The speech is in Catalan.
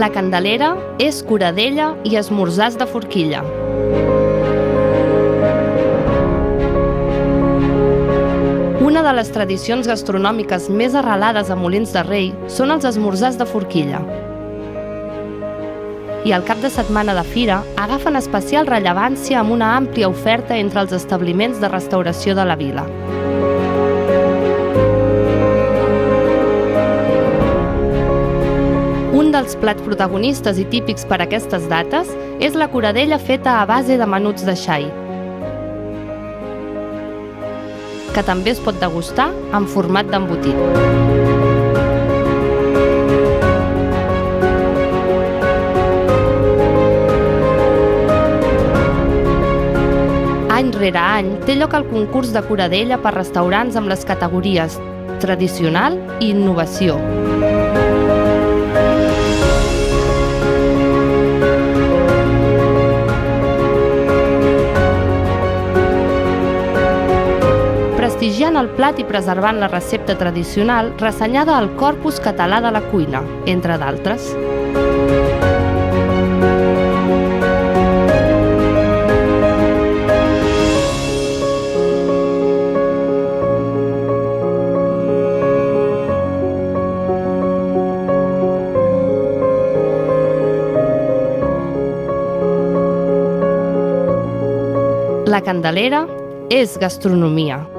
La Candelera és curadella i esmorzars de forquilla. Una de les tradicions gastronòmiques més arrelades a Molins de Rei són els esmorzars de forquilla. I al cap de setmana de fira agafen especial rellevància amb una àmplia oferta entre els establiments de restauració de la vila. Un dels plats protagonistes i típics per a aquestes dates és la curadella feta a base de menuts de xai, que també es pot degustar en format d'embotit. Any rere any té lloc el concurs de curadella per restaurants amb les categories tradicional i innovació. Prestigiant el plat i preservant la recepta tradicional ressenyada al Corpus Català de la Cuina, entre d'altres. La Candelera és gastronomia.